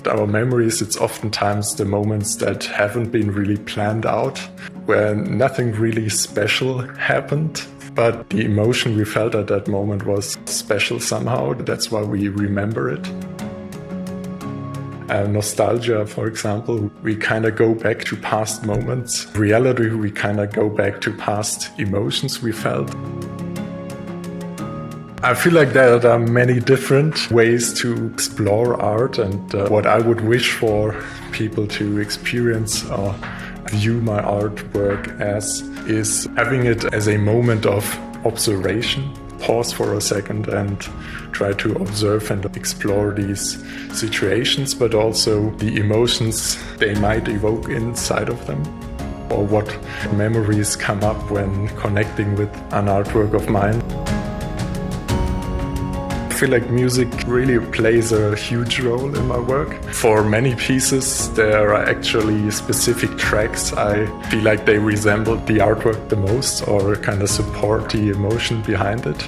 our memories, it's oftentimes the moments that haven't been really planned out, where nothing really special happened, but the emotion we felt at that moment was special somehow. That's why we remember it. Nostalgia, for example, we kind of go back to past moments. Reality, we kind of go back to past emotions we felt. I feel like there are many different ways to explore art, and what I would wish for people to experience or view my artwork as is having it as a moment of observation. Pause for a second and try to observe and explore these situations, but also the emotions they might evoke inside of them, or what memories come up when connecting with an artwork of mine. I feel like music really plays a huge role in my work. For many pieces, there are actually specific tracks I feel like they resemble the artwork the most, or kind of support the emotion behind it.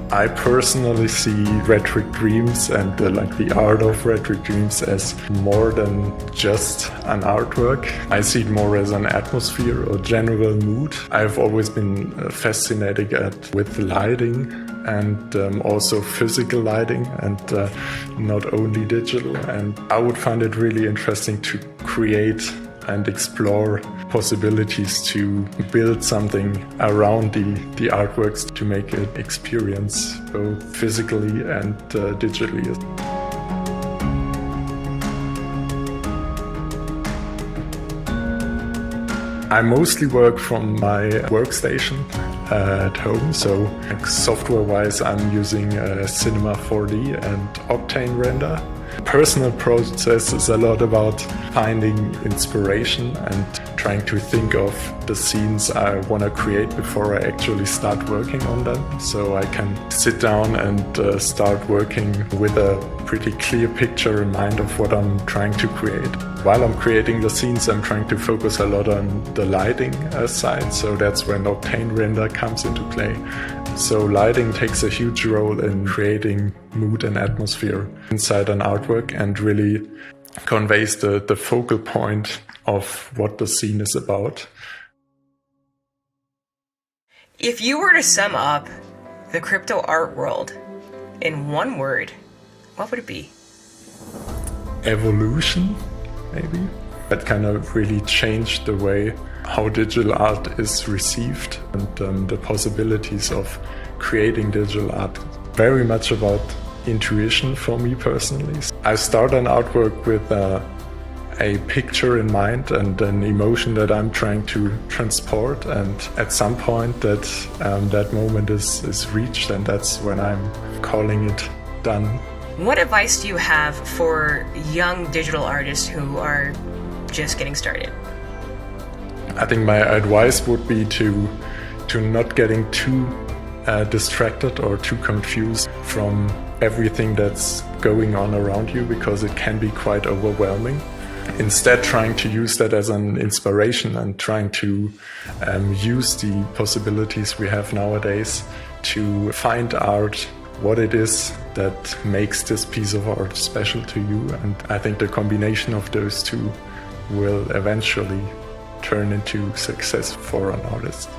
I personally see Retric Dreams and the art of Retric Dreams as more than just an artwork. I see it more as an atmosphere or general mood. I've always been fascinated with lighting, and also physical lighting, and not only digital. And I would find it really interesting to create and explore possibilities to build something around the artworks to make it experience both physically and digitally. I mostly work from my workstation at home, so software-wise I'm using Cinema 4D and Octane Render. Personal process is a lot about finding inspiration and trying to think of the scenes I want to create before I actually start working on them. So I can sit down and start working with a pretty clear picture in mind of what I'm trying to create. While I'm creating the scenes, I'm trying to focus a lot on the lighting side, so that's when Octane Render comes into play. So lighting takes a huge role in creating mood and atmosphere inside an artwork, and really conveys the focal point of what the scene is about. If you were to sum up the crypto art world in one word, what would it be? Evolution, maybe. That kind of really changed the way how digital art is received, and the possibilities of creating digital art. Very much about intuition for me personally. I start an artwork with a picture in mind and an emotion that I'm trying to transport, and at some point that moment is reached, and that's when I'm calling it done. What advice do you have for young digital artists who are just getting started? I think my advice would be to not getting too distracted or too confused from everything that's going on around you, because it can be quite overwhelming. Instead, trying to use that as an inspiration and trying to use the possibilities we have nowadays to find out what it is that makes this piece of art special to you. And I think the combination of those two will eventually turn into success for an artist.